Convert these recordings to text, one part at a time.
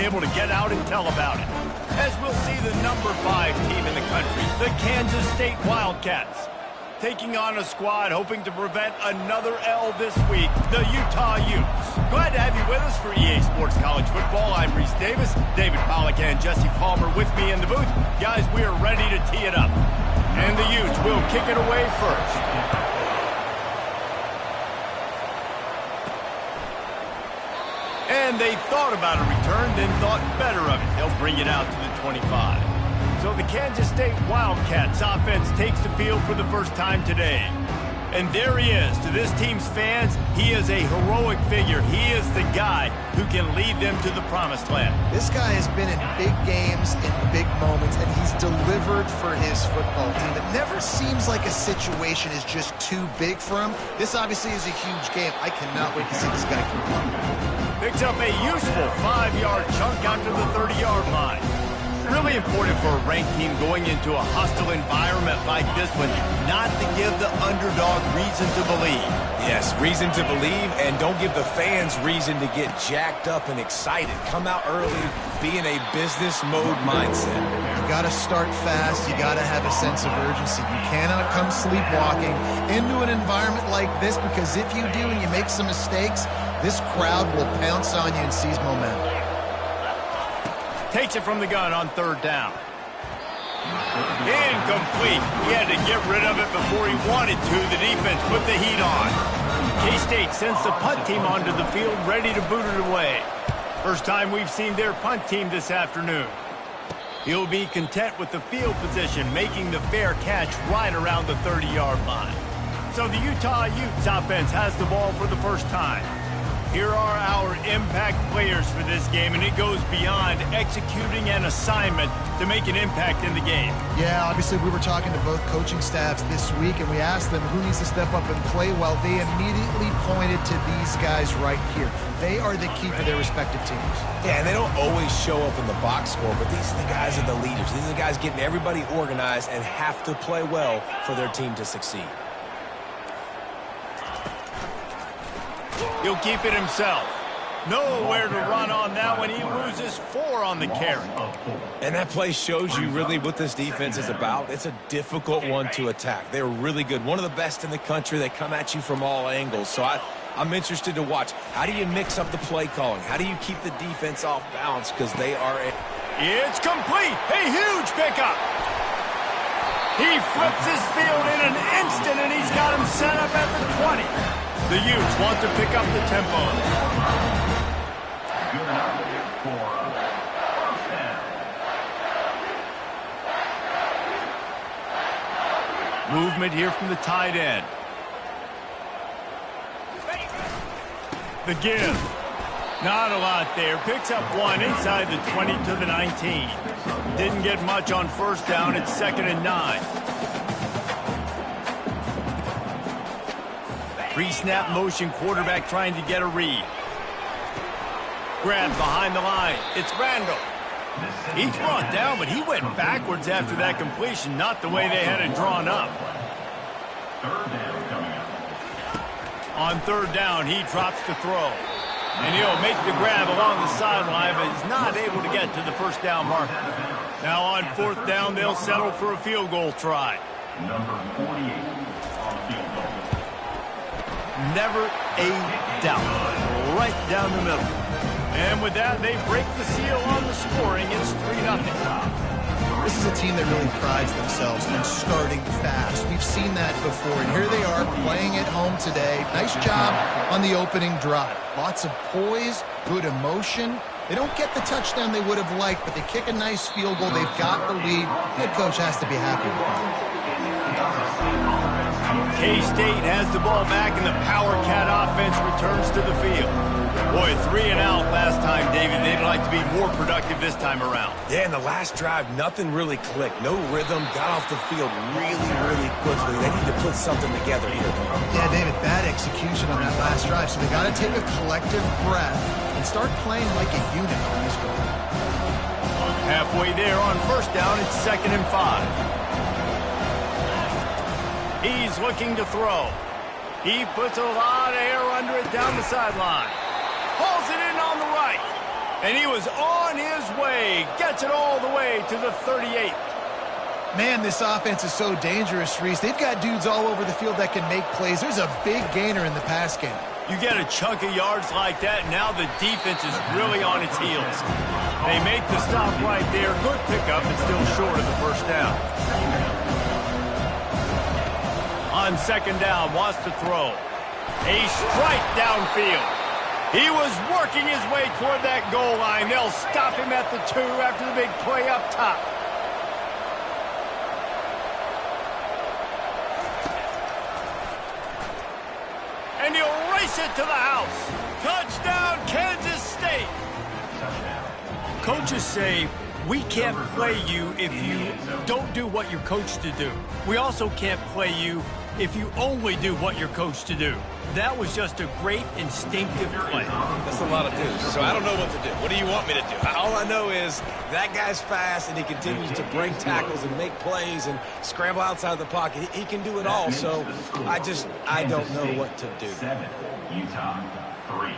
able to get out and tell about it. As we'll see the number 5 team in the country, the Kansas State Wildcats, taking on a squad hoping to prevent another L this week, the Utah Utes. Glad to have you with us for EA Sports College Football. I'm Reese Davis, David Pollack and Jesse Palmer with me in the booth. Guys, we are ready to tee it up. And the Utes will kick it away first. And they thought about a return, then thought better of it. They'll bring it out to the 25. So the Kansas State Wildcats offense takes the field for the first time today. And there he is. To this team's fans, he is a heroic figure. He is the guy who can lead them to the promised land. This guy has been in big games, in big moments, and he's delivered for his football team. It never seems like a situation is just too big for him. This obviously is a huge game. I cannot wait to see this guy perform. Picks up a useful 5-yard chunk out to the 30-yard line. Really important for a ranked team going into a hostile environment like this one, not to give the underdog reason to believe. Yes, reason to believe, and don't give the fans reason to get jacked up and excited. Come out early, be in a business mode mindset. You got to start fast. You got to have a sense of urgency. You cannot come sleepwalking into an environment like this, because if you do and you make some mistakes, this crowd will pounce on you and seize momentum. Takes it from the gun on 3rd down. Incomplete. He had to get rid of it before he wanted to. The defense put the heat on. K-State sends the punt team onto the field, ready to boot it away. First time we've seen their punt team this afternoon. He'll be content with the field position, making the fair catch right around the 30-yard line. So the Utah Utes offense has the ball for the first time. Here are our impact players for this game, and it goes beyond executing an assignment to make an impact in the game. Yeah, obviously we were talking to both coaching staffs this week, and we asked them who needs to step up and play well. They immediately pointed to these guys right here. They are the key for their respective teams. Yeah, and they don't always show up in the box score, but these are the guys are the leaders. These are the guys getting everybody organized and have to play well for their team to succeed. He'll keep it himself. Nowhere to run on that one. He loses 4 on the carry. And that play shows you really what this defense is about. It's a difficult one to attack. They're really good. One of the best in the country. They come at you from all angles. So I'm interested to watch. How do you mix up the play calling? How do you keep the defense off balance? Because they are... It's complete. A huge pickup. He flips his field in an instant, and he's got him set up at the 20. The Utes want to pick up the tempo. Movement here from the tight end. The give. Not a lot there. Picks up 1 inside the 20 to the 19. Didn't get much on 1st down. It's 2nd and 9. Pre-snap motion, quarterback trying to get a read. Grab behind the line. It's Randall. He's brought down, but he went backwards after that completion, not the way they had it drawn up. On 3rd down, he drops to throw. And he'll make the grab along the sideline, but he's not able to get to the 1st down marker. Now on 4th down, they'll settle for a field goal try. Number 48 on the field goal. Never a doubt. Right down the middle. And with that, they break the seal on the scoring. It's 3-0. This is a team that really prides themselves on starting fast. We've seen that before, and here they are playing at home today. Nice job on the opening drive. Lots of poise, good emotion. They don't get the touchdown they would have liked, but they kick a nice field goal. They've got the lead. Head coach has to be happy with that. K-State has the ball back, and the Power Cat offense returns to the field. Boy, 3 and out last time, David. They'd like to be more productive this time around. Yeah, in the last drive, nothing really clicked. No rhythm, got off the field really quickly. They need to put something together here. Yeah, David, bad execution on that last drive, so they got to take a collective breath and start playing like a unit on this one. Halfway there on 1st down, it's 2nd and 5. He's looking to throw. He puts a lot of air under it down the sideline. Hauls it in on the right. And he was on his way. Gets it all the way to the 38. Man, this offense is so dangerous, Reese. They've got dudes all over the field that can make plays. There's a big gainer in the pass game. You get a chunk of yards like that, now the defense is really on its heels. They make the stop right there. Good pickup, and still short of the first down. On second down, wants to throw. A strike downfield. He was working his way toward that goal line. They'll stop him at the 2 after the big play up top. And he'll race it to the house. Touchdown, Kansas State. Coaches say, we can't play you if you don't do what you're coached to do. We also can't play you if you only do what you're coached to do. That was just a great instinctive play. That's a lot of dudes, so I don't know what to do. What do you want me to do? All I know is that guy's fast, and he continues to break tackles and make plays and scramble outside the pocket. He can do it all, so I don't know what to do. 7, Utah 3.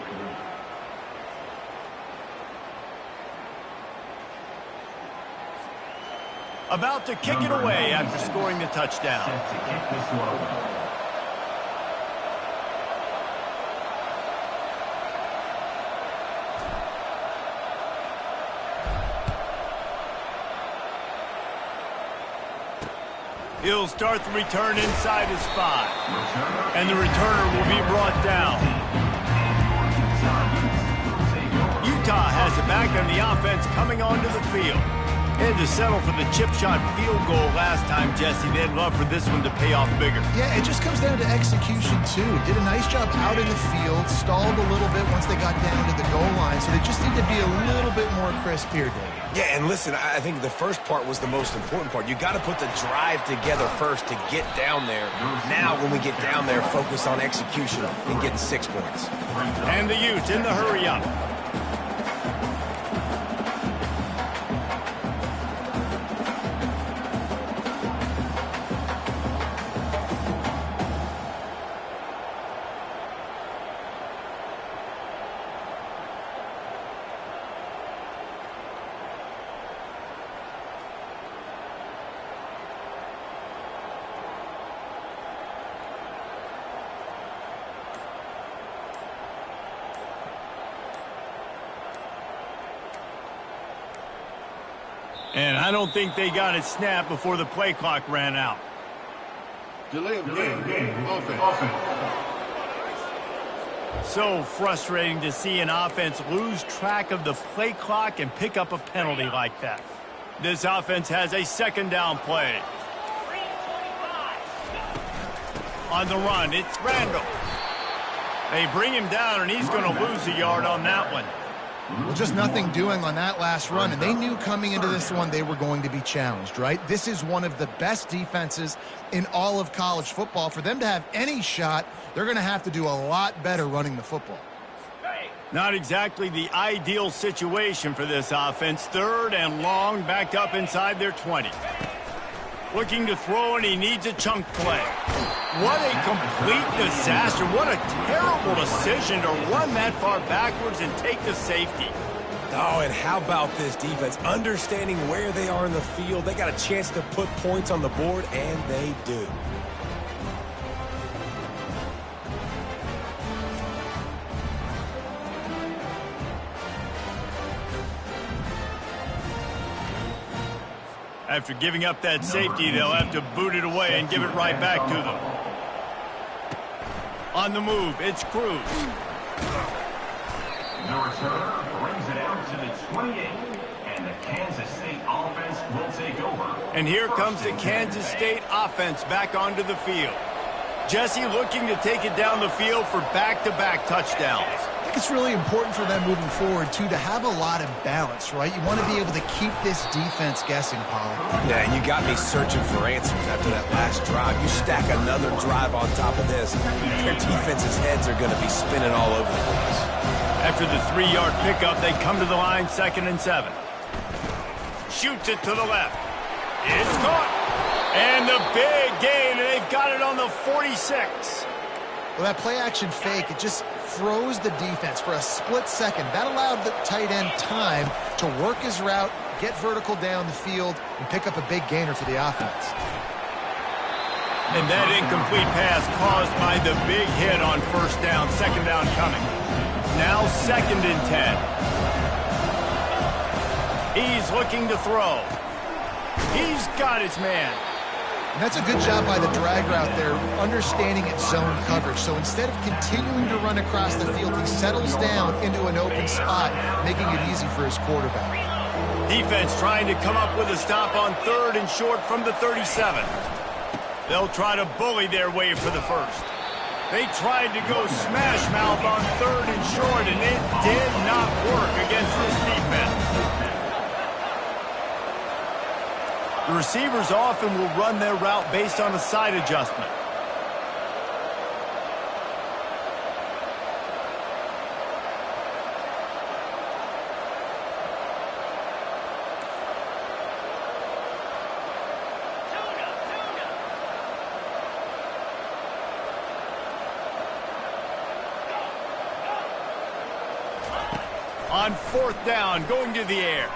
About to kick it away after scoring the touchdown. Set to kick this one away. He'll start the return inside his 5. And the returner will be brought down. Utah has it back on the offense coming onto the field. Had to settle for the chip shot field goal last time, Jesse. They'd love for this one to pay off bigger. Yeah, it just comes down to execution, too. Did a nice job out in the field, stalled a little bit once they got down to the goal line, so they just need to be a little bit more crisp here, Dave. Yeah, and listen, I think the first part was the most important part. You got to put the drive together first to get down there. Now, when we get down there, focus on execution and getting 6 points. And the Utes in the hurry up. And I don't think they got it snapped before the play clock ran out. Delay of game. Offense. So frustrating to see an offense lose track of the play clock and pick up a penalty like that. This offense has a second down play. On the run, it's Randall. They bring him down, and he's going to lose a yard on that one. Well, just nothing doing on that last run, and they knew coming into this one they were going to be challenged, right? This is one of the best defenses in all of college football. For them to have any shot, they're going to have to do a lot better running the football. Not exactly the ideal situation for this offense. Third and long, backed up inside their 20. Looking to throw, and he needs a chunk play. What a complete disaster. What a terrible decision to run that far backwards and take the safety. Oh, and how about this defense? Understanding where they are in the field. They got a chance to put points on the board, and they do. After giving up that safety, they'll have to boot it away and give it right back to them. On the move, it's Cruz. The returner brings it out to the 28, and the Kansas State offense will take over. And here comes the Kansas State offense back onto the field. Jesse looking to take it down the field for back-to-back touchdowns. I think it's really important for them moving forward, too, to have a lot of balance, right? You want to be able to keep this defense guessing, Pollard. Yeah, and you got me searching for answers after that last drive. You stack another drive on top of this, their defense's heads are going to be spinning all over the place. After the 3-yard pickup, they come to the line, 2nd and 7. Shoots it to the left. It's caught. And the big gain, and they've got it on the 46. Well, that play-action fake, it just froze the defense for a split second. That allowed the tight end time to work his route, get vertical down the field, and pick up a big gainer for the offense. And that incomplete pass caused by the big hit on first down, second down coming. Now 2nd and 10. He's looking to throw. He's got his man. And that's a good job by the drag route there, understanding its zone coverage. So instead of continuing to run across the field, he settles down into an open spot, making it easy for his quarterback. Defense trying to come up with a stop on 3rd and short from the 37. They'll try to bully their way for the first. They tried to go smash mouth on 3rd and short, and it did not work against this defense. The receivers often will run their route based on a side adjustment. On 4th down, going to the air.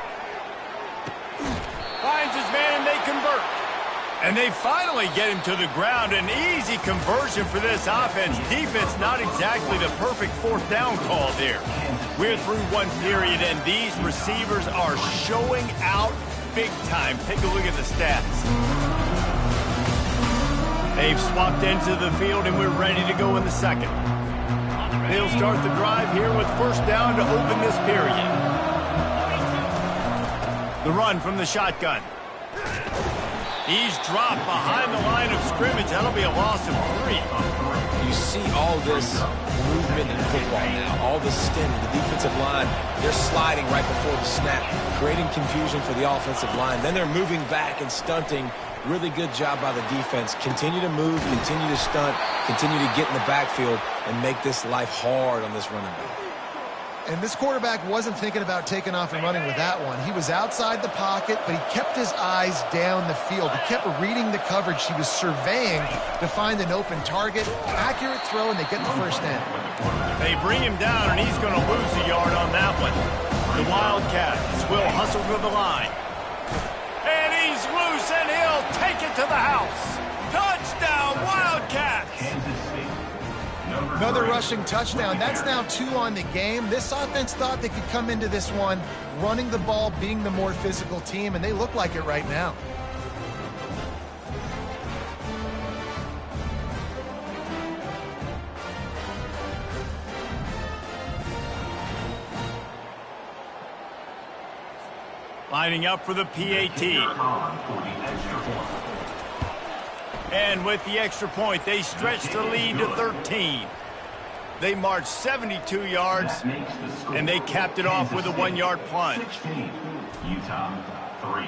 Finds his man, and they convert. And they finally get him to the ground. An easy conversion for this offense. Defense, not exactly the perfect 4th down call there. We're through one period, and these receivers are showing out big time. Take a look at the stats. They've swapped into the field, and we're ready to go in the second. They'll start the drive here with first down to open this period. The run from the shotgun. He's dropped behind the line of scrimmage. That'll be a loss of 3. You see all this movement in football now, all the stemming, the defensive line, they're sliding right before the snap, creating confusion for the offensive line. Then they're moving back and stunting. Really good job by the defense. Continue to move, continue to stunt, continue to get in the backfield and make this life hard on this running back. And this quarterback wasn't thinking about taking off and running with that one. He was outside the pocket, but he kept his eyes down the field. He kept reading the coverage. He was surveying to find an open target. Accurate throw, and they get the first down. They bring him down, and he's going to lose a yard on that one. The Wildcats will hustle to the line. And he's loose, and he'll take it to the house. Touchdown, Wildcats! Another rushing touchdown. That's now 2 on the game. This offense thought they could come into this one running the ball, being the more physical team, and they look like it right now. Lining up for the PAT. And with the extra point, they stretch the lead to 13. They marched 72 yards, and they capped it off with a 1-yard plunge. 16, Utah 3.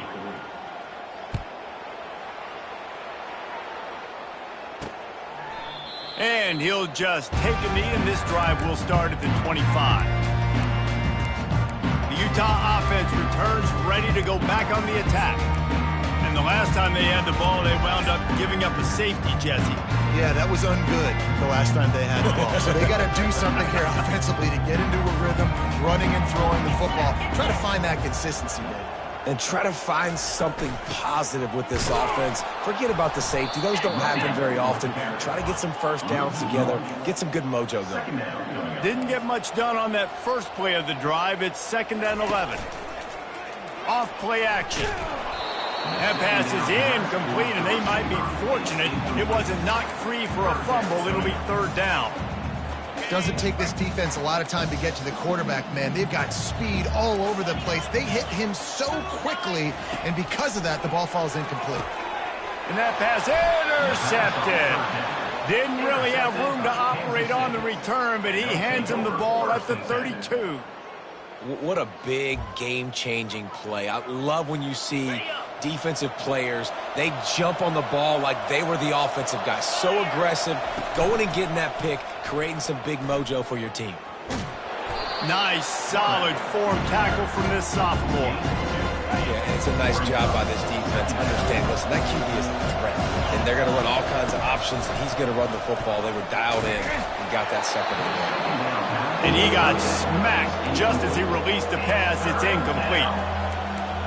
And he'll just take a knee, and this drive will start at the 25. The Utah offense returns ready to go back on the attack. And the last time they had the ball, they wound up giving up a safety, Jesse. Yeah, that was ungood the last time they had the ball. So they got to do something here offensively to get into a rhythm, running and throwing the football. Try to find that consistency, Dave. And try to find something positive with this offense. Forget about the safety. Those don't happen very often. Try to get some first downs together. Get some good mojo going. Didn't get much done on that first play of the drive. It's 2nd and 11. Off play action. That pass is incomplete, and they might be fortunate it wasn't knocked free for a fumble. It'll be 3rd down. Doesn't take this defense a lot of time to get to the quarterback, man. They've got speed all over the place. They hit him so quickly, and because of that, the ball falls incomplete. And that pass intercepted. Didn't really have room to operate on the return, but he hands him the ball at the 32. What a big game-changing play. I love when you see defensive players, they jump on the ball like they were the offensive guys. So aggressive, going and getting that pick, creating some big mojo for your team. Nice, solid form tackle from this sophomore. Yeah, and it's a nice job by this defense. Understand, listen, that QB is a threat, and they're going to run all kinds of options, and he's going to run the football. They were dialed in and got that second and goal. And he got smacked just as he released the pass. It's incomplete.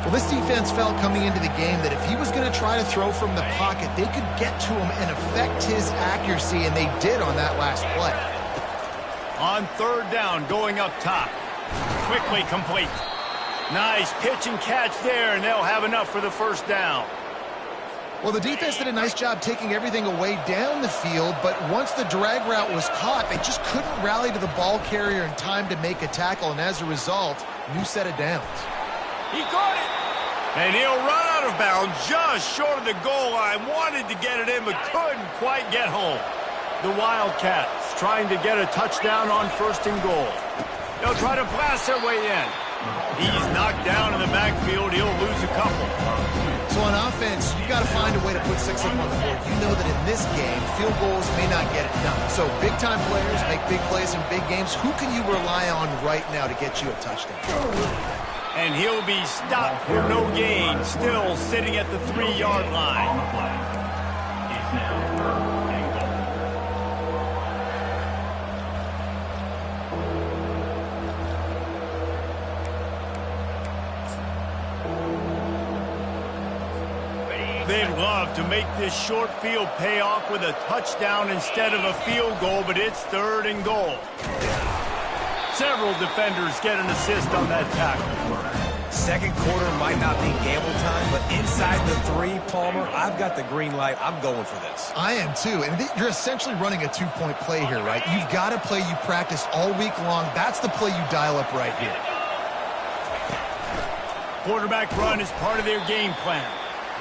Well, this defense felt coming into the game that if he was going to try to throw from the pocket, they could get to him and affect his accuracy, and they did on that last play. On third down, going up top. Quickly complete. Nice pitch and catch there, and they'll have enough for the first down. Well, the defense did a nice job taking everything away down the field, but once the drag route was caught, they just couldn't rally to the ball carrier in time to make a tackle, and as a result, new set of downs. He caught it. And he'll run out of bounds just short of the goal line. Wanted to get it in, but couldn't quite get home. The Wildcats trying to get a touchdown on first and goal. They'll try to blast their way in. He's knocked down in the backfield. He'll lose a couple. So on offense, you've got to find a way to put 6 up on the board. You know that in this game, field goals may not get it done. So big-time players make big plays in big games. Who can you rely on right now to get you a touchdown? And he'll be stopped for no gain, still sitting at the 3-yard line. It's now third and goal. They'd love to make this short field pay off with a touchdown instead of a field goal, but it's third and goal. Several defenders get an assist on that tackle. Second quarter might not be gamble time, but inside the 3, Palmer, I've got the green light. I'm going for this. I am too, and you're essentially running a 2-point play here, right? You've got a play you practiced all week long. That's the play you dial up right here. Quarterback run is part of their game plan.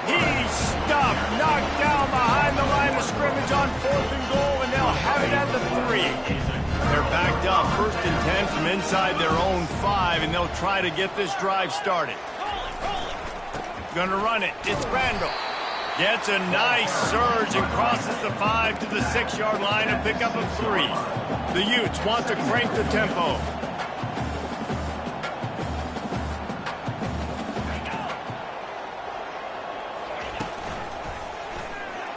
He's stuffed, knocked down behind the line of scrimmage on 4th and goal, and they'll have it at the 3. They're backed up, 1st and 10 from inside their own 5, and they'll try to get this drive started. Gonna run it. It's Randall. Gets a nice surge and crosses the 5 to the 6-yard line, a pickup of 3. The Utes want to crank the tempo.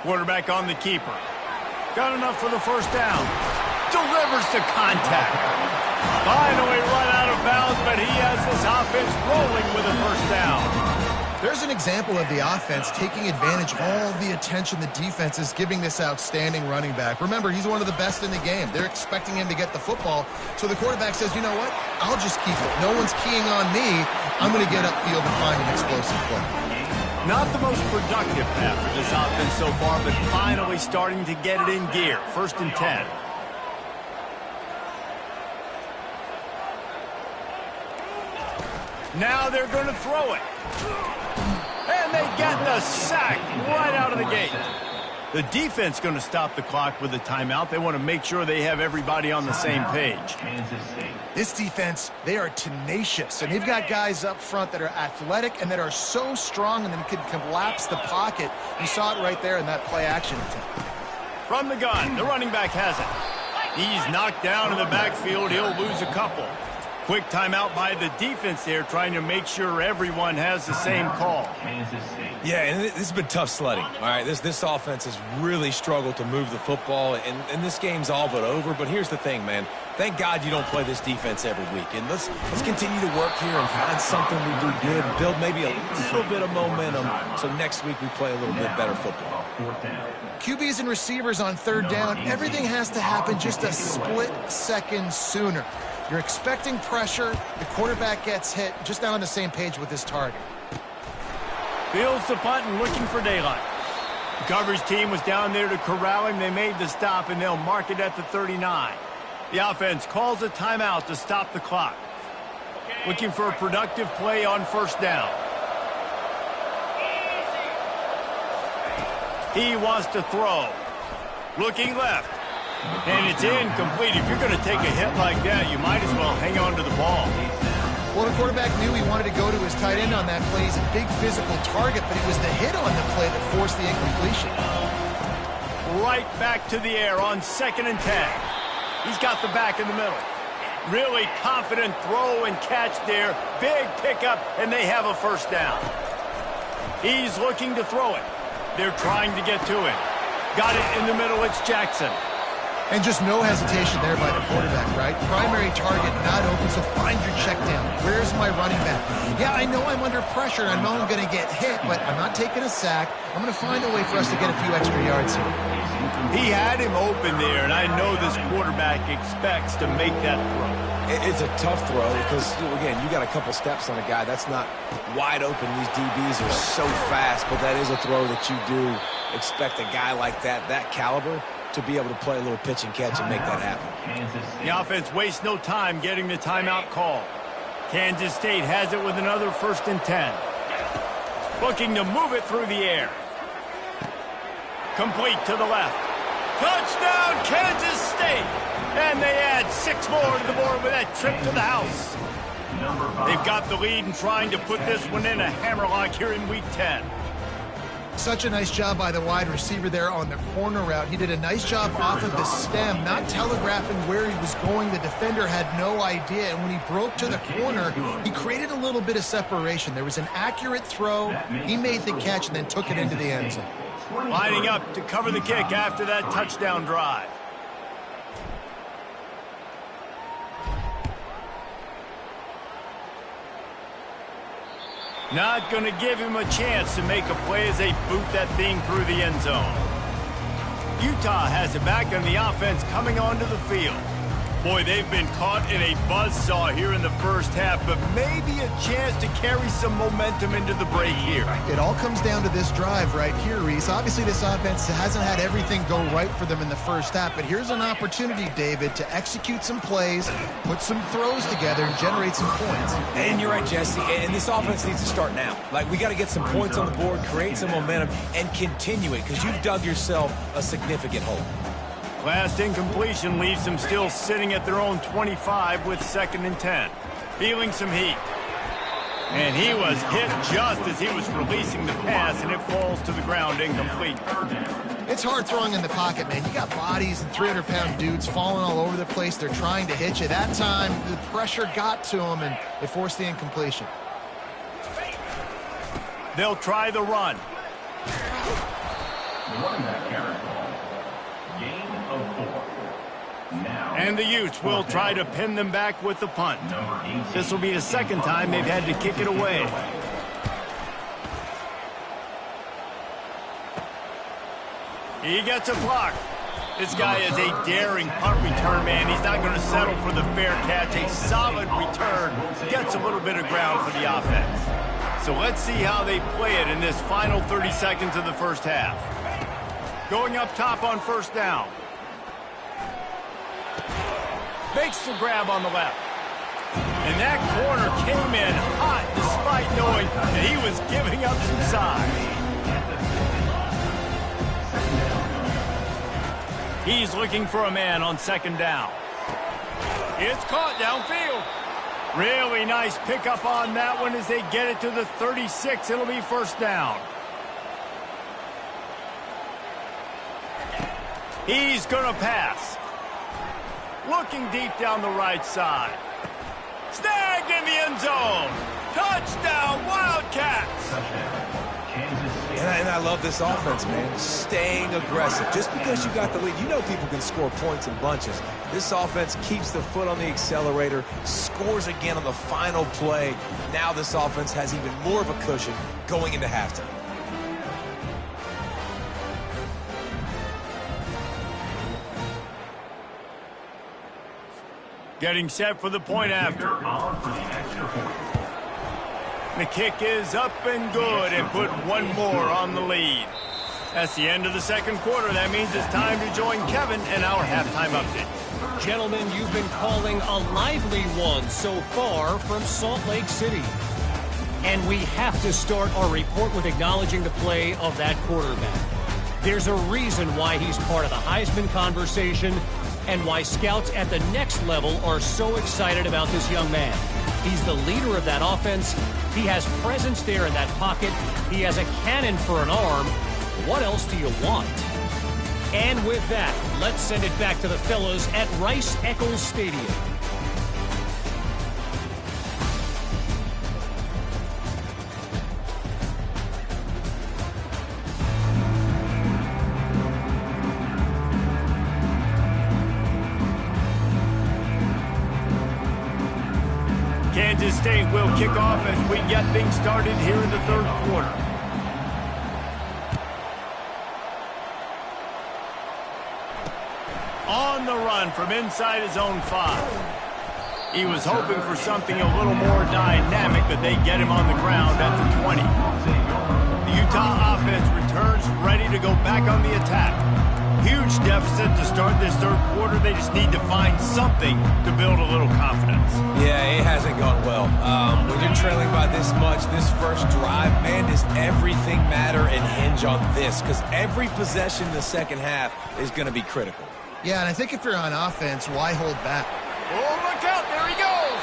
Quarterback on the keeper. Got enough for the first down. Delivers to contact. Finally run out of bounds, but he has this offense rolling with a first down. There's an example of the offense taking advantage of all the attention the defense is giving this outstanding running back. Remember, he's one of the best in the game. They're expecting him to get the football, so the quarterback says, you know what? I'll just keep it. No one's keying on me. I'm going to get upfield and find an explosive play. Not the most productive half of this offense so far, but finally starting to get it in gear. 1st and 10. Now they're going to throw it. And they get the sack right out of the gate. The defense going to stop the clock with a timeout. They want to make sure they have everybody on the same page. This defense, they are tenacious, and they've got guys up front that are athletic and that are so strong and then can collapse the pocket. You saw it right there in that play action attempt. From the gun, the running back has it. He's knocked down in the backfield. He'll lose a couple. Quick timeout by the defense there, trying to make sure everyone has the same call. Yeah, and this has been tough sledding. All right, this offense has really struggled to move the football, and this game's all but over. But here's the thing, man. Thank God you don't play this defense every week. And let's continue to work here and find something we do good, build maybe a little bit of momentum, so next week we play a little bit better football. QBs and receivers on 3rd down, everything has to happen just a split second sooner. You're expecting pressure. The quarterback gets hit. Just not on the same page with his target. Fields the punt and looking for daylight. The coverage team was down there to corral him. They made the stop, and they'll mark it at the 39. The offense calls a timeout to stop the clock. Looking for a productive play on 1st down. He wants to throw. Looking left. And it's incomplete. If you're going to take a hit like that, you might as well hang on to the ball. Well, the quarterback knew he wanted to go to his tight end on that play. He's a big physical target, but it was the hit on the play that forced the incompletion. Right back to the air on 2nd and 10. He's got the back in the middle. Really confident throw and catch there. Big pickup, and they have a first down. He's looking to throw it. They're trying to get to it. Got it in the middle. It's Jackson. And just no hesitation there by the quarterback, right? Primary target not open, so find your check down. Where's my running back? Yeah, I know I'm under pressure. I know I'm going to get hit, but I'm not taking a sack. I'm going to find a way for us to get a few extra yards here. He had him open there, and I know this quarterback expects to make that throw. It's a tough throw because, again, you got a couple steps on a guy. That's not wide open. These DBs are so fast, but that is a throw that you do expect a guy like that caliber, to be able to play a little pitch and catch and make that happen. The offense wastes no time getting the timeout call. Kansas State has it with another 1st and 10. Looking to move it through the air. Complete to the left. Touchdown, Kansas State! And they add 6 more to the board with that trip to the house. They've got the lead and trying to put this one in a hammerlock here in Week 10. Such a nice job by the wide receiver there on the corner route. He did a nice job off of the stem, not telegraphing where he was going. The defender had no idea, and when he broke to the corner, he created a little bit of separation. There was an accurate throw. He made the catch and then took it into the end zone. Lining up to cover the kick after that touchdown drive. Not going to give him a chance to make a play as they boot that thing through the end zone. Utah has it back on the offense coming onto the field. Boy, they've been caught in a buzzsaw here in the first half, but maybe a chance to carry some momentum into the break here. It all comes down to this drive right here, Reese. Obviously, this offense hasn't had everything go right for them in the first half, but here's an opportunity, David, to execute some plays, put some throws together, and generate some points. And you're right, Jesse, and this offense needs to start now. Like, we got to get some points on the board, create some momentum, and continue it, because you've dug yourself a significant hole. Last incompletion leaves them still sitting at their own 25 with 2nd and 10. Feeling some heat. And he was hit just as he was releasing the pass, and it falls to the ground incomplete. It's hard throwing in the pocket, man. You got bodies and 300-pound dudes falling all over the place. They're trying to hit you. That time, the pressure got to him, and it forced the incompletion. They'll try the run. And the Utes will try to pin them back with the punt. This will be the 2nd time they've had to kick it away. He gets a block. This guy is a daring punt return man. He's not going to settle for the fair catch. A solid return. Gets a little bit of ground for the offense. So let's see how they play it in this final 30 seconds of the first half. Going up top on 1st down. Makes the grab on the left. And that corner came in hot despite knowing that he was giving up some size. He's looking for a man on 2nd down. It's caught downfield. Really nice pickup on that one as they get it to the 36. It'll be 1st down. He's going to pass. Looking deep down the right side. Snagged in the end zone. Touchdown, Wildcats. And I love this offense, man. Staying aggressive. Just because you got the lead, you know people can score points in bunches. This offense keeps the foot on the accelerator, scores again on the final play. Now this offense has even more of a cushion going into halftime. Getting set for the point after. The kick is up and good and put one more on the lead. That's the end of the 2nd quarter. That means it's time to join Kevin and our halftime update. Gentlemen, you've been calling a lively one so far from Salt Lake City. And we have to start our report with acknowledging the play of that quarterback. There's a reason why he's part of the Heisman conversation and why scouts at the next level are so excited about this young man. He's the leader of that offense. He has presence there in that pocket. He has a cannon for an arm. What else do you want? And with that, let's send it back to the fellows at Rice-Eccles Stadium. K-State will kick off as we get things started here in the third quarter. On the run from inside his own 5. He was hoping for something a little more dynamic, but they get him on the ground at the 20. The Utah offense returns ready to go back on the attack. Huge deficit to start this third quarter. They just need to find something to build a little confidence. Yeah, it hasn't gone well. When you're trailing by this much, this first drive, man, does everything matter and hinge on this? Because every possession in the second half is going to be critical. Yeah, and I think if you're on offense, why hold back? Oh, look out. There he goes.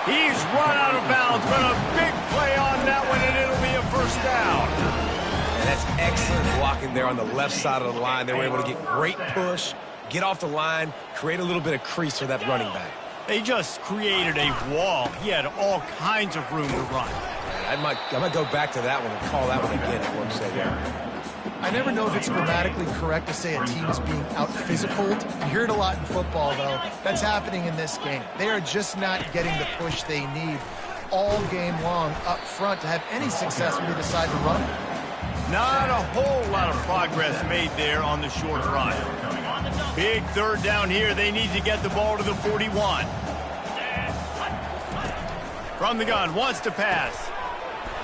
He's run out of bounds, but a big play on that one, and it'll be a first down. And that's excellent blocking there on the left side of the line. They were able to get great push, get off the line, create a little bit of crease for that running back. They just created a wall. He had all kinds of room to run. I might go back to that one and call that one again. It works so well. I never know if it's grammatically correct to say a team is being out-physicaled. You hear it a lot in football, though. That's happening in this game. They are just not getting the push they need all game long up front to have any success when they decide to run. Not a whole lot of progress made there on the short run. Big third down here. They need to get the ball to the 41. From the gun, wants to pass.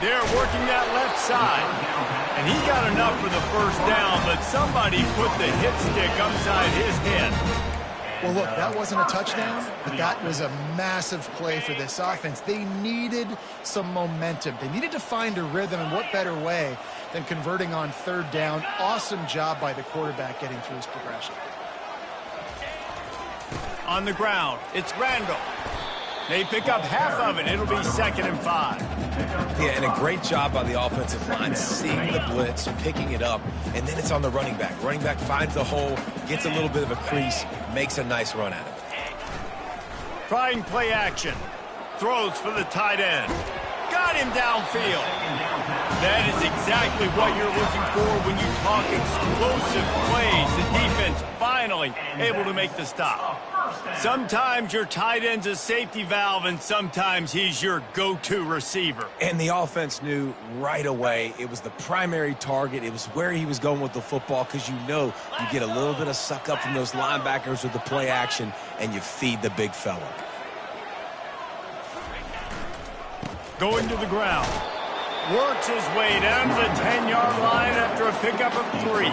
They're working that left side. And he got enough for the first down, but somebody put the hit stick upside his head. Well, look, that wasn't a touchdown, but that was a massive play for this offense. They needed some momentum. They needed to find a rhythm, and what better way than converting on third down. Awesome job by the quarterback getting through his progression. On the ground, it's Randall. They pick up half of it. It'll be 2nd and 5. Yeah, and a great job by the offensive line, seeing the blitz, picking it up, and then it's on the running back. Running back finds the hole, gets a little bit of a crease, makes a nice run at it. Trying play action. Throws for the tight end. Got him downfield. That is exactly what you're looking for when you talk explosive plays. The defense finally able to make the stop. Sometimes your tight end's a safety valve, and sometimes he's your go-to receiver. And the offense knew right away it was the primary target. It was where he was going with the football, because you know you get a little bit of suck up from those linebackers with the play action, and you feed the big fella. Going to the ground. Works his way down to the 10-yard line after a pickup of 3.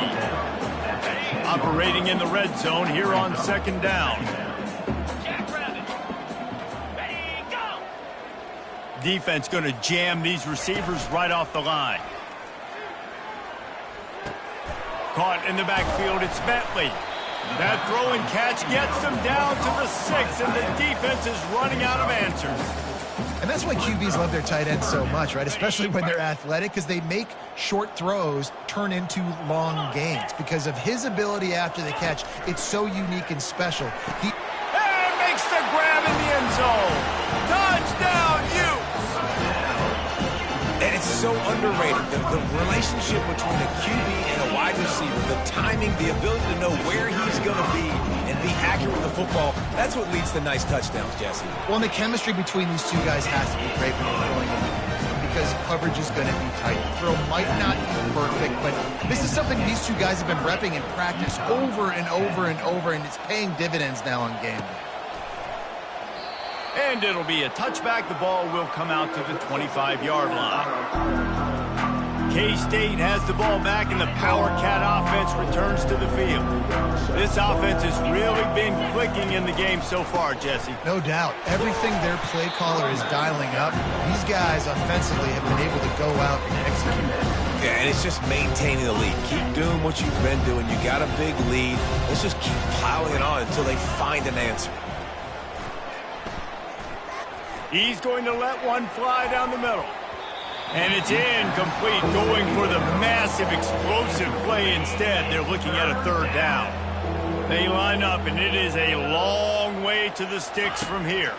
Operating in the red zone here on 2nd down. Defense going to jam these receivers right off the line. Caught in the backfield, it's Bentley. That throw and catch gets them down to the 6, and the defense is running out of answers. And that's why QBs love their tight ends so much, right? Especially when they're athletic, because they make short throws turn into long gains. Because of his ability after the catch, it's so unique and special. And makes the grab in the end zone. Touchdown, Utes! And it's so underrated. The relationship between a QB and a wide receiver, the timing, the ability to know where he's going to be and be accurate with the football, that's what leads to nice touchdowns, Jesse. Well, and the chemistry between these two guys has to be great when they're throwing it, because coverage is going to be tight. The throw might not be perfect, but this is something these two guys have been repping in practice over and over and over, and it's paying dividends now on game day. And it'll be a touchback. The ball will come out to the 25-yard line. K-State has the ball back, and the Power Cat offense returns to the field. This offense has really been clicking in the game so far, Jesse. No doubt. Everything their play caller is dialing up, these guys offensively have been able to go out and execute. Yeah, and it's just maintaining the lead. Keep doing what you've been doing. You got a big lead. Let's just keep piling it on until they find an answer. He's going to let one fly down the middle. And it's incomplete, going for the massive explosive play instead. They're looking at a 3rd down. They line up, and it is a long way to the sticks from here.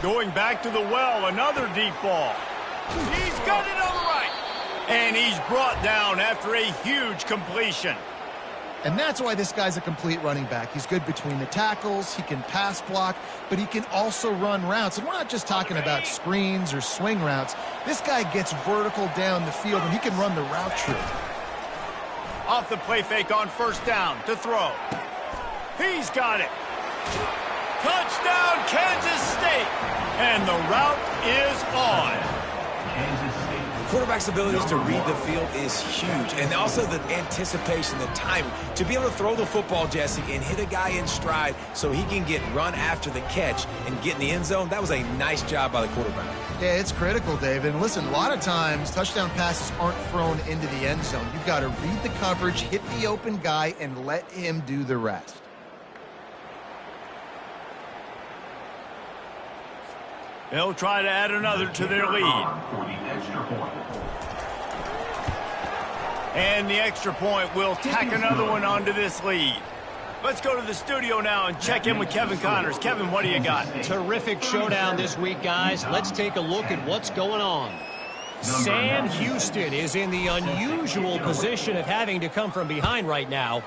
Going back to the well, another deep ball. He's got it on the right. And he's brought down after a huge completion. And that's why this guy's a complete running back. He's good between the tackles, he can pass block, but he can also run routes. And we're not just talking about screens or swing routes. This guy gets vertical down the field, and he can run the route tree. Off the play fake on first down to throw. He's got it. Touchdown, Kansas State. And the route is on. Kansas State. Quarterback's abilities to read the field is huge, and also the anticipation, the timing. To be able to throw the football, Jesse, and hit a guy in stride so he can get run after the catch and get in the end zone, that was a nice job by the quarterback. Yeah, it's critical, David. And listen, a lot of times touchdown passes aren't thrown into the end zone. You've got to read the coverage, hit the open guy, and let him do the rest. They'll try to add another to their lead. For the extra point. And the extra point will tack another one onto this lead. Let's go to the studio now and check in with Kevin Connors. Kevin, what do you got? Terrific showdown this week, guys. Let's take a look at what's going on. Sam Houston is in the unusual position of having to come from behind right now,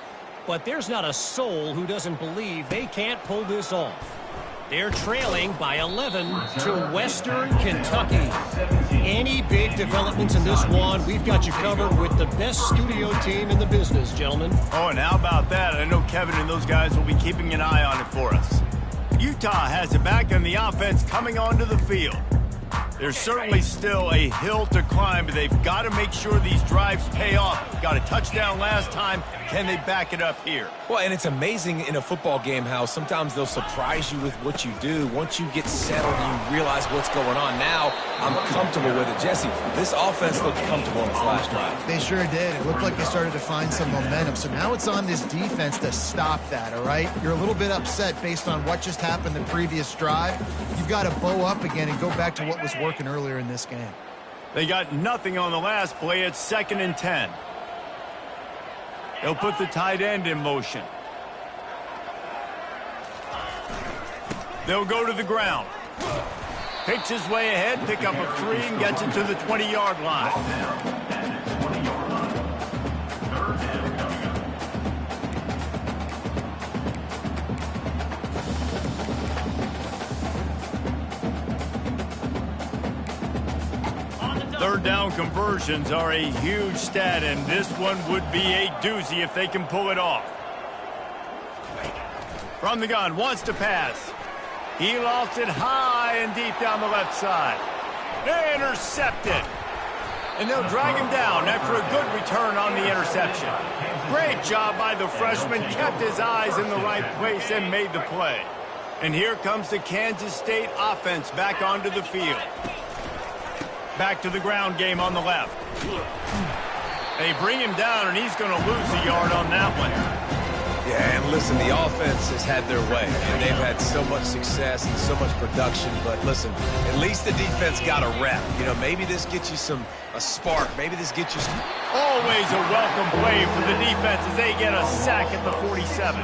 but there's not a soul who doesn't believe they can't pull this off. They're trailing by 11 to Western Kentucky. Any big developments in this one, we've got you covered with the best studio team in the business, gentlemen. Oh, and how about that? I know Kevin and those guys will be keeping an eye on it for us. Utah has it back, and the offense coming onto the field. There's certainly still a hill to climb, but they've got to make sure these drives pay off. Got a touchdown last time. Can they back it up here? Well, and it's amazing in a football game how sometimes they'll surprise you with what you do. Once you get settled, you realize what's going on. Now, I'm comfortable with it. Jesse, this offense looked comfortable in its last drive. They sure did. It looked like they started to find some momentum. So now it's on this defense to stop that, all right? You're a little bit upset based on what just happened the previous drive. You've got to bow up again and go back to what was working earlier in this game. They got nothing on the last play. It's 2nd and 10. They'll put the tight end in motion. They'll go to the ground. Picks his way ahead, pick up a 3, and gets it to the 20-yard line. Third down conversions are a huge stat, and this one would be a doozy if they can pull it off. From the gun, wants to pass. He lost it high and deep down the left side. Intercepted. And they'll drag him down after a good return on the interception. Great job by the freshman, kept his eyes in the right place and made the play. And here comes the Kansas State offense back onto the field. Back to the ground game on the left. They bring him down, and he's going to lose a yard on that one. Yeah, and listen, the offense has had their way, and they've had so much success and so much production. But listen, at least the defense got a rep. You know, maybe this gets you a spark. Maybe this gets you some... Always a welcome play for the defense as they get a sack at the 47.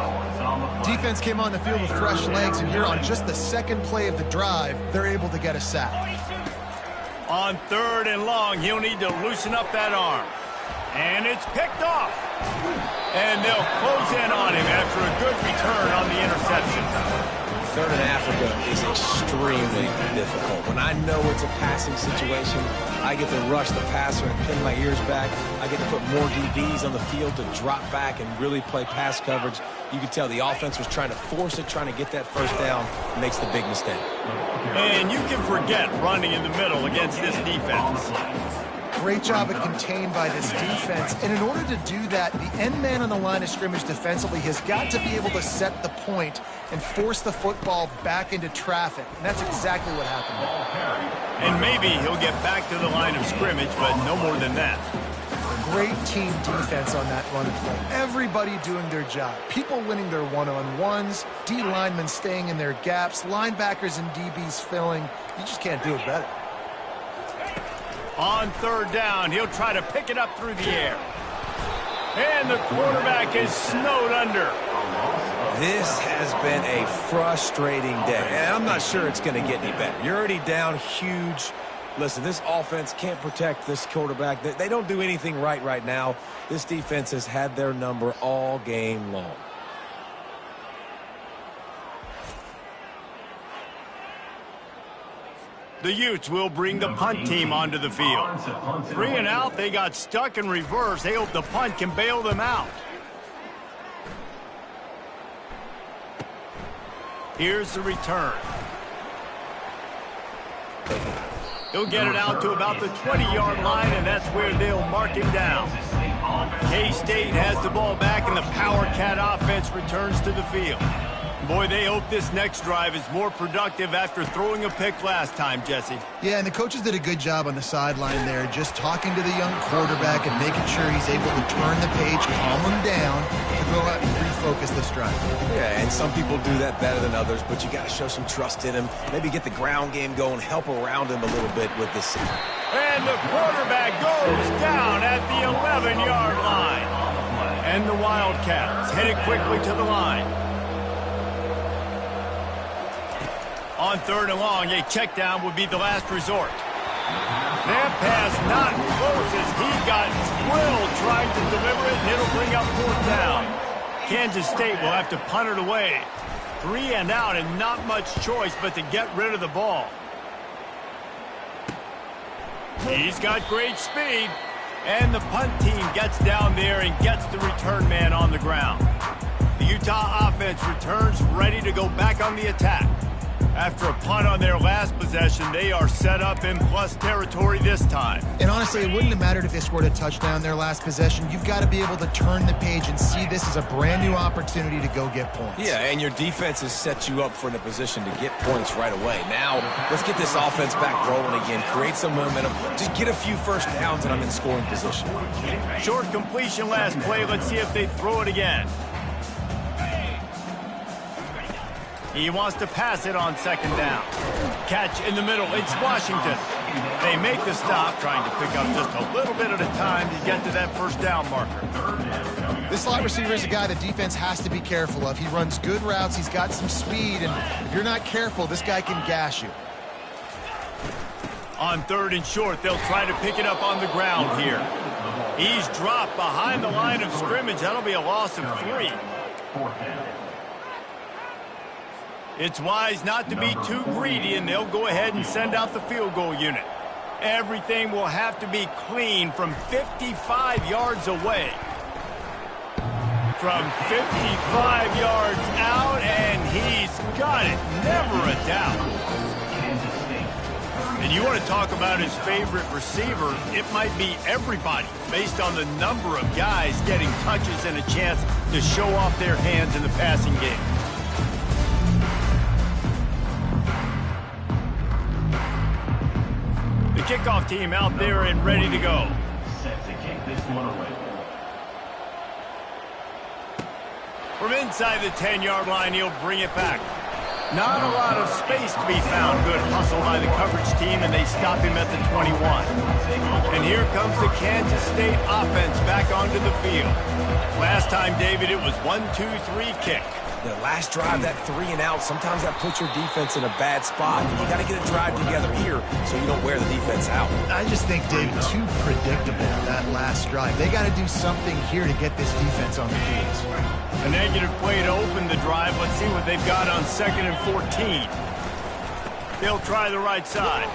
Defense came on the field with fresh legs, and here on just the second play of the drive, they're able to get a sack. On 3rd and long, he'll need to loosen up that arm. And it's picked off. And they'll close in on him after a good return on the interception. 3rd and Africa is extremely difficult. When I know it's a passing situation, I get to rush the passer and pin my ears back. I get to put more DBs on the field to drop back and really play pass coverage. You could tell the offense was trying to force it, trying to get that first down, makes the big mistake. And you can forget running in the middle against this defense. Great job of contained by this defense. And in order to do that, the end man on the line of scrimmage defensively has got to be able to set the point and force the football back into traffic. And that's exactly what happened. And maybe he'll get back to the line of scrimmage, but no more than that. Great team defense on that run play. Everybody doing their job. People winning their one-on-ones, D linemen staying in their gaps, linebackers and DBs filling. You just can't do it better. On 3rd down, he'll try to pick it up through the air. And the quarterback is snowed under. This has been a frustrating day, and I'm not sure it's going to get any better. You're already down huge. Listen, this offense can't protect this quarterback. They don't do anything right now. This defense has had their number all game long. The Utes will bring the punt team onto the field. 3 and out, they got stuck in reverse. They hope the punt can bail them out. Here's the return. He'll get it out to about the 20-yard line, and that's where they'll mark him down. K-State has the ball back, and the Power Cat offense returns to the field. Boy, they hope this next drive is more productive after throwing a pick last time, Jesse. Yeah, and the coaches did a good job on the sideline there, just talking to the young quarterback and making sure he's able to turn the page, calm him down, to go out and refocus this drive. Yeah, and some people do that better than others, but you got to show some trust in him. Maybe get the ground game going, help around him a little bit with this. And the quarterback goes down at the 11-yard line. And the Wildcats headed quickly to the line. On 3rd and long, a check down would be the last resort. That pass not close as he got drilled trying to deliver it, and it'll bring up 4th down. Kansas State will have to punt it away. 3 and out, and not much choice but to get rid of the ball. He's got great speed, and the punt team gets down there and gets the return man on the ground. The Utah offense returns ready to go back on the attack. After a punt on their last possession, they are set up in plus territory this time. And honestly, it wouldn't have mattered if they scored a touchdown their last possession. You've got to be able to turn the page and see this as a brand new opportunity to go get points. Yeah, and your defense has set you up for a position to get points right away. Now, let's get this offense back rolling again, create some momentum, just get a few first downs, and I'm in scoring position. Short completion last play. Let's see if they throw it again. He wants to pass it on 2nd down. Catch in the middle. It's Washington. They make the stop, trying to pick up just a little bit at a time to get to that 1st down marker. This slot receiver is a guy the defense has to be careful of. He runs good routes. He's got some speed, and if you're not careful, this guy can gash you. On 3rd and short, they'll try to pick it up on the ground here. He's dropped behind the line of scrimmage. That'll be a loss of 3. It's wise not to be too greedy, and they'll go ahead and send out the field goal unit. Everything will have to be clean from 55 yards away. From 55 yards out, and he's got it. Never a doubt. And you want to talk about his favorite receiver, it might be everybody, based on the number of guys getting touches and a chance to show off their hands in the passing game. The kickoff team out there and ready to go. Set to kick this one away. From inside the 10-yard line, he'll bring it back. Not a lot of space to be found. Good hustle by the coverage team, and they stop him at the 21. And here comes the Kansas State offense back onto the field. Last time, David, it was 1-2-3 kick. The last drive, that 3 and out, sometimes that puts your defense in a bad spot. You got to get a drive together here so you don't wear the defense out. I just think, David, too predictable, that last drive. They got to do something here to get this defense on the field. A negative play to open the drive. Let's see what they've got on 2nd and 14. They'll try the right side.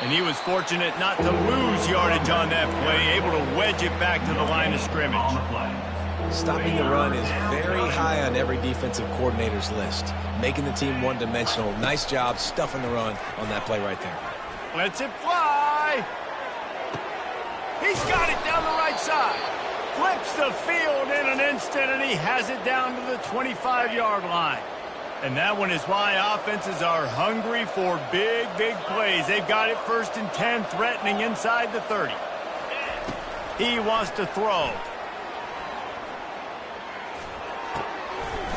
And he was fortunate not to lose yardage on that play, able to wedge it back to the line of scrimmage. Stopping the run is very high on every defensive coordinator's list. Making the team one-dimensional. Nice job stuffing the run on that play right there. Lets it fly. He's got it down the right side. Flips the field in an instant, and he has it down to the 25-yard line. And that one is why offenses are hungry for big, big plays. They've got it 1st and 10, threatening inside the 30. He wants to throw.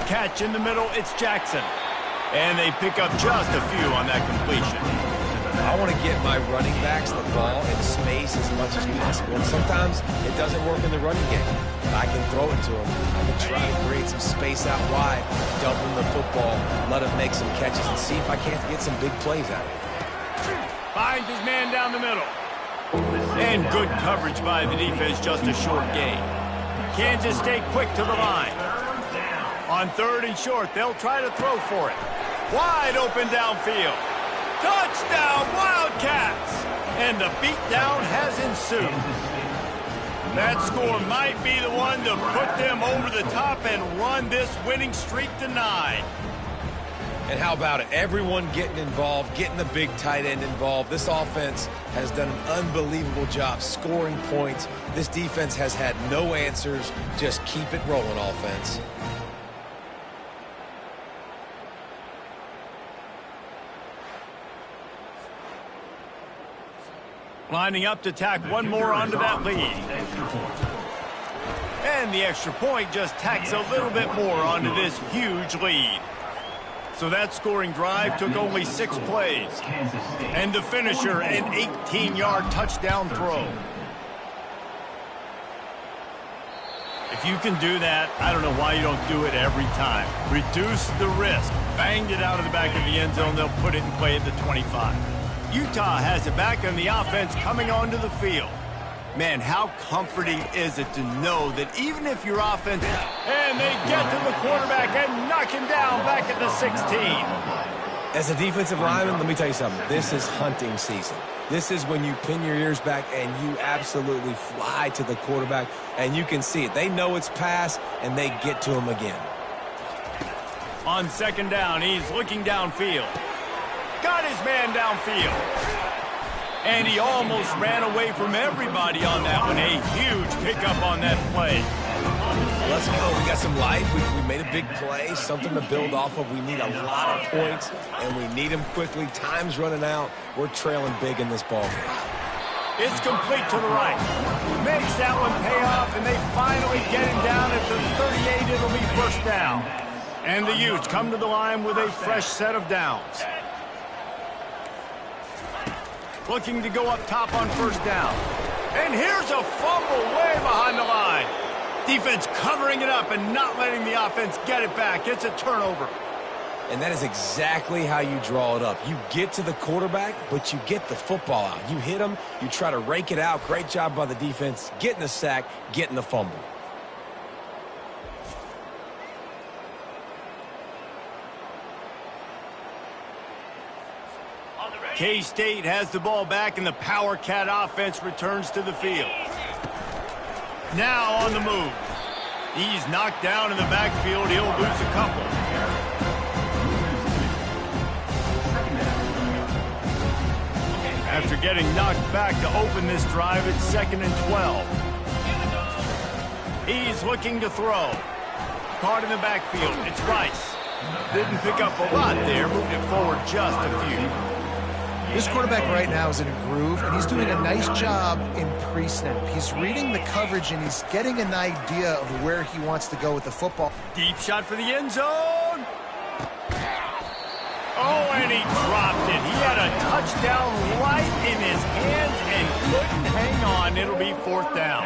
Catch in the middle, it's Jackson. And they pick up just a few on that completion. I want to get my running backs the ball in space as much as possible. And sometimes it doesn't work in the running game. But I can throw it to them. I can try to create some space out wide, dump them the football, let them make some catches, and see if I can't get some big plays out of it. Finds his man down the middle. And good coverage by the defense, just a short gain. Kansas State quick to the line. On 3rd and short, they'll try to throw for it. Wide open downfield. Touchdown, Wildcats! And the beatdown has ensued. That score might be the one to put them over the top and run this winning streak to 9. And how about it? Everyone getting involved, getting the big tight end involved. This offense has done an unbelievable job scoring points. This defense has had no answers. Just keep it rolling, offense. Lining up to tack one more onto that lead. And the extra point just tacks a little bit more onto this huge lead. So that scoring drive took only 6 plays. And the finisher, an 18-yard touchdown throw. If you can do that, I don't know why you don't do it every time. Reduce the risk. Banged it out of the back of the end zone. They'll put it in play at the 25. Utah has it back on the offense coming onto the field. Man, how comforting is it to know that even if your offense... And they get to the quarterback and knock him down back at the 16. As a defensive lineman, let me tell you something. This is hunting season. This is when you pin your ears back and you absolutely fly to the quarterback, and you can see it. They know it's pass, and they get to him again. On 2nd down, he's looking downfield. Got his man downfield. And he almost ran away from everybody on that one. A huge pickup on that play. Let's go. We got some life. We made a big play, something to build off of. We need a lot of points, and we need them quickly. Time's running out. We're trailing big in this ball game. It's complete to the right. Makes that one pay off, and they finally get him down at the 38. It'll be 1st down. And the Utes come to the line with a fresh set of downs. Looking to go up top on 1st down. And here's a fumble way behind the line. Defense covering it up and not letting the offense get it back. It's a turnover. And that is exactly how you draw it up. You get to the quarterback, but you get the football out. You hit him, you try to rake it out. Great job by the defense, getting the sack, getting the fumble. K-State has the ball back, and the Power Cat offense returns to the field. Now on the move. He's knocked down in the backfield. He'll lose a couple. After getting knocked back to open this drive, it's 2nd and 12. He's looking to throw. Caught in the backfield. It's Rice. Didn't pick up a lot there. Moved it forward just a few. This quarterback right now is in a groove, and he's doing a nice job in pre-snap. He's reading the coverage, and he's getting an idea of where he wants to go with the football. Deep shot for the end zone. Oh, and he dropped it. He had a touchdown right in his hands and couldn't hang on. It'll be 4th down.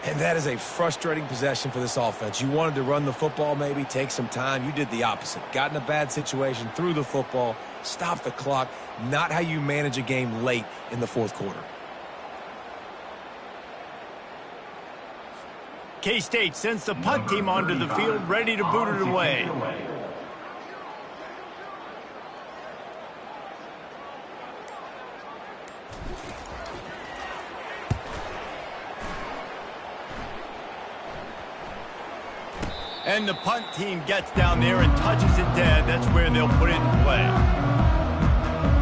And that is a frustrating possession for this offense. You wanted to run the football, maybe take some time. You did the opposite. Got in a bad situation, threw the football, stopped the clock. Not how you manage a game late in the 4th quarter. K-State sends the punt team onto the field, ready to boot it away. And the punt team gets down there and touches it dead. That's where they'll put it in play.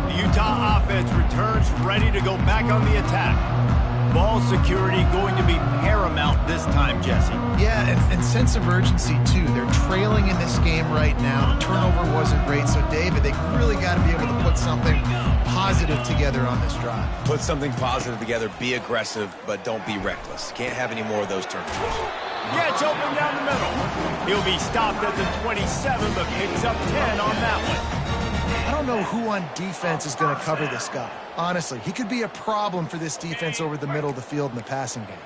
The Utah offense returns ready to go back on the attack. Ball security going to be paramount this time, Jesse. Yeah, and sense of urgency, too. They're trailing in this game right now. The turnover wasn't great. So, David, they really got to be able to put something positive together on this drive. Put something positive together. Be aggressive, but don't be reckless. Can't have any more of those turnovers. Gets open down the middle. He'll be stopped at the 27, but picks up 10 on that one. I don't know who on defense is going to cover this guy. Honestly, he could be a problem for this defense over the middle of the field in the passing game.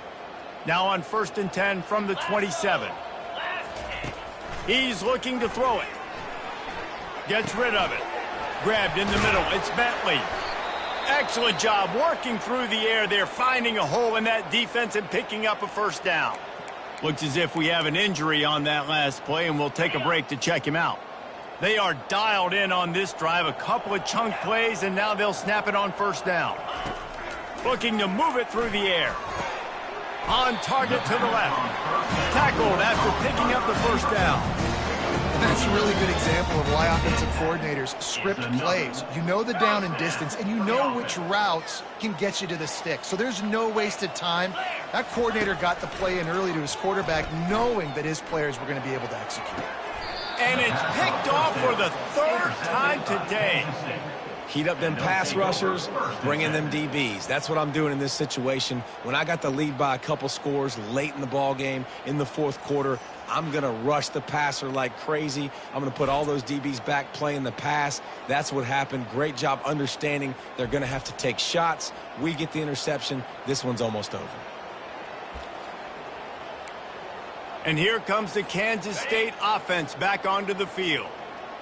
Now on 1st and 10 from the 27. He's looking to throw it. Gets rid of it. Grabbed in the middle. It's Bentley. Excellent job working through the air there, finding a hole in that defense and picking up a first down. Looks as if we have an injury on that last play, and we'll take a break to check him out. They are dialed in on this drive, a couple of chunk plays, and now they'll snap it on first down. Looking to move it through the air. On target to the left. Tackled after picking up the first down. That's a really good example of why offensive coordinators script plays. You know the down and distance, and you know which routes can get you to the stick. So there's no wasted time. That coordinator got the play in early to his quarterback, knowing that his players were going to be able to execute. And it's picked off for the third time today. Heat up them pass rushers, bring in them DBs. That's what I'm doing in this situation. When I got the lead by a couple scores late in the ball game in the fourth quarter, I'm going to rush the passer like crazy. I'm going to put all those DBs back playing the pass. That's what happened. Great job understanding they're going to have to take shots. We get the interception. This one's almost over. And here comes the Kansas State offense back onto the field.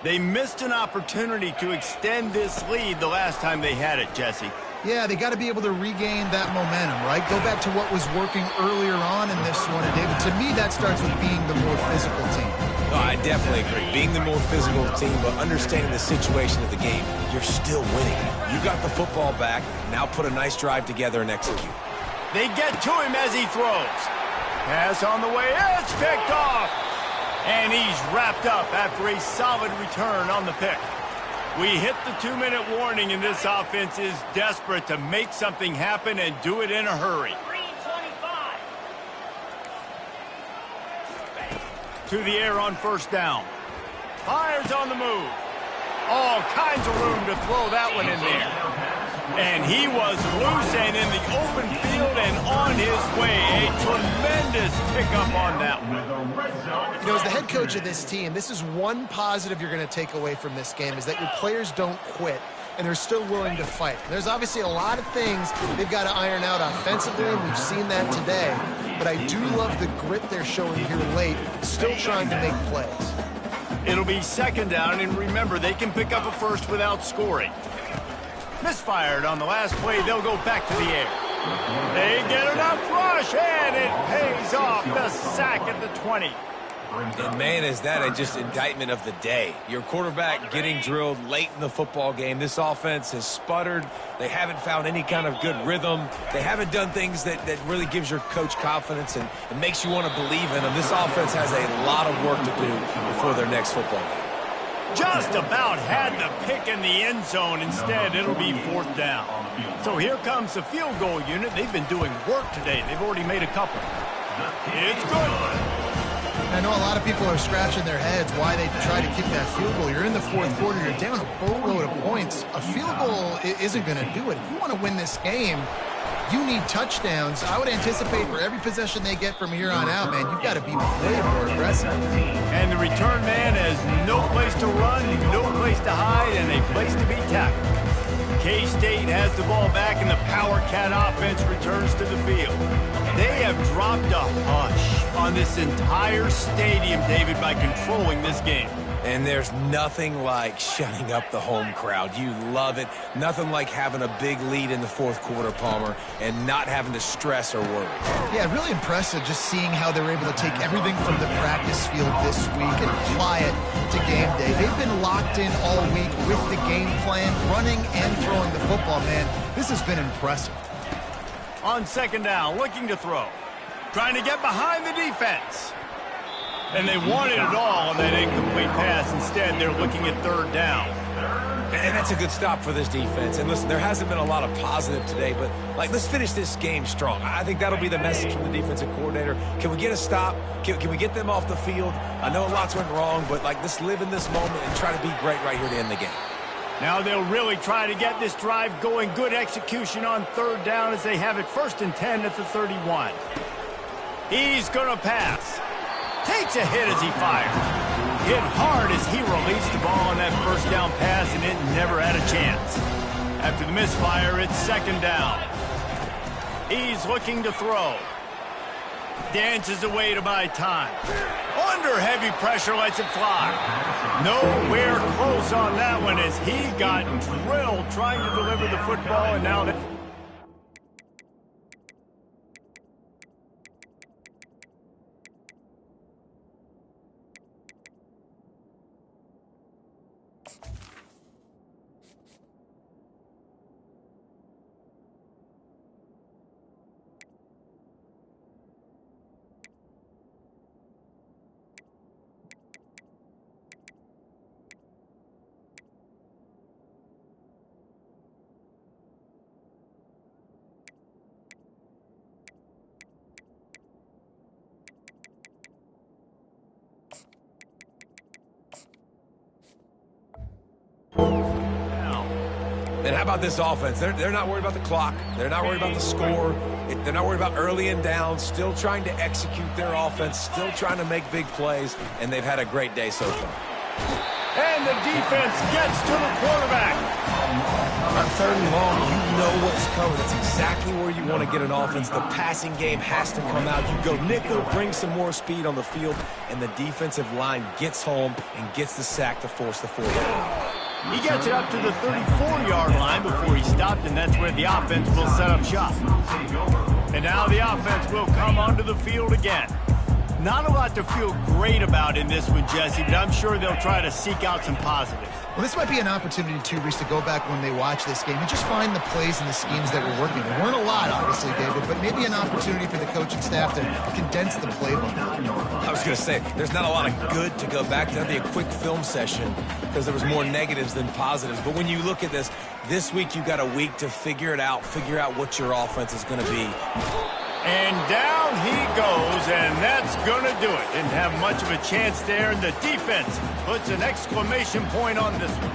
They missed an opportunity to extend this lead the last time they had it, Jesse. Yeah, they got to be able to regain that momentum, right? Go back to what was working earlier on in this one. And David, to me, that starts with being the more physical team. Oh, I definitely agree. Being the more physical team, but understanding the situation of the game, you're still winning. You got the football back. Now put a nice drive together and execute. They get to him as he throws. Pass on the way. It's picked off. And he's wrapped up after a solid return on the pick. We hit the 2-minute warning, and this offense is desperate to make something happen and do it in a hurry. To the air on first down. Fires on the move. All kinds of room to throw that one in there. And he was loose and in the open field and on his way. A tremendous pickup on that one. You know, as the head coach of this team, this is one positive you're going to take away from this game, is that your players don't quit and they're still willing to fight. There's obviously a lot of things they've got to iron out offensively, and we've seen that today. But I do love the grit they're showing here late, still trying to make plays. It'll be second down, and remember, they can pick up a first without scoring. Misfired on the last play. They'll go back to the air. They get enough rush, and it pays off. The sack at the 20. And, man, is that a just indictment of the day. Your quarterback getting drilled late in the football game. This offense has sputtered. They haven't found any kind of good rhythm. They haven't done things that really gives your coach confidence and makes you want to believe in them. This offense has a lot of work to do before their next football game. Just about had the pick in the end zone. Instead, it'll be fourth down. So here comes the field goal unit. They've been doing work today. They've already made a couple. It's good. I know a lot of people are scratching their heads why they try to kick that field goal. You're in the fourth quarter. You're down a boatload of points. A field goal isn't going to do it. If you want to win this game, you need touchdowns. I would anticipate for every possession they get from here on out, man, you've got to be way more aggressive. And the return man has no place to run, no place to hide, and a place to be tackled. K-State has the ball back, and the Power Cat offense returns to the field. They have dropped a hush on this entire stadium, David, by controlling this game. And there's nothing like shutting up the home crowd. You love it. Nothing like having a big lead in the fourth quarter, Palmer, and not having to stress or worry. Yeah, really impressive just seeing how they were able to take everything from the practice field this week and apply it to game day. They've been locked in all week with the game plan, running and throwing the football, man. This has been impressive. On second down, looking to throw. Trying to get behind the defense. And they wanted it all on that incomplete pass. Instead, they're looking at third down. And that's a good stop for this defense. And listen, there hasn't been a lot of positive today, but, let's finish this game strong. I think that'll be the message from the defensive coordinator. Can we get a stop? Can we get them off the field? I know lots went wrong, but, let's live in this moment and try to be great right here to end the game. Now they'll really try to get this drive going. Good execution on third down as they have it 1st and 10 at the 31. He's going to pass. Takes a hit as he fires. Hit hard as he released the ball on that first down pass, and it never had a chance. After the misfire, it's second down. He's looking to throw. Dances away to buy time. Under heavy pressure, lets it fly. Nowhere close on that one as he got drilled trying to deliver the football, and now... And how about this offense? They're not worried about the clock. They're not worried about the score. They're not worried about early and down. Still trying to execute their offense. Still trying to make big plays. And they've had a great day so far. And the defense gets to the quarterback. On 3rd and long, you know what's coming. That's exactly where you want to get an offense. The passing game has to come out. You go nickel, bring some more speed on the field, and the defensive line gets home and gets the sack to force the 4th down. He gets it up to the 34-yard line before he stopped, and that's where the offense will set up shop. And now the offense will come onto the field again. Not a lot to feel great about in this one, Jesse, but I'm sure they'll try to seek out some positives. Well, this might be an opportunity, too, Reese, to go back when they watch this game and just find the plays and the schemes that were working. There weren't a lot, obviously, David, but maybe an opportunity for the coaching staff to condense the playbook. I was going to say, there's not a lot of good to go back to. That'd be a quick film session because there was more negatives than positives. But when you look at this week you got a week to figure it out, figure out what your offense is going to be. And down he goes, and that's going to do it. Didn't have much of a chance there, and the defense puts an exclamation point on this one.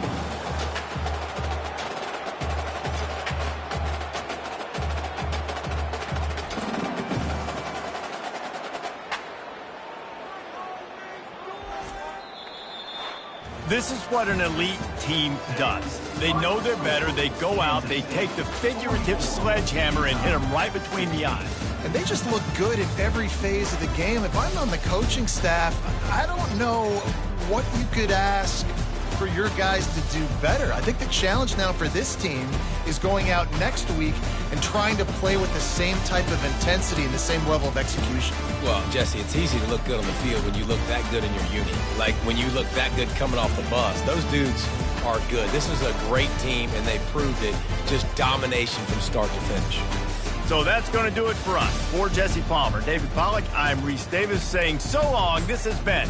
This is what an elite team does. They know they're better. They go out. They take the figurative sledgehammer and hit them right between the eyes. And they just look good in every phase of the game. If I'm on the coaching staff, I don't know what you could ask for your guys to do better. I think the challenge now for this team is going out next week and trying to play with the same type of intensity and the same level of execution. Well, Jesse, it's easy to look good on the field when you look that good in your unit. Like when you look that good coming off the bus. Those dudes are good. This is a great team, and they proved it. Just domination from start to finish. So that's going to do it for us. For Jesse Palmer, David Pollack, I'm Reese Davis saying so long. This has been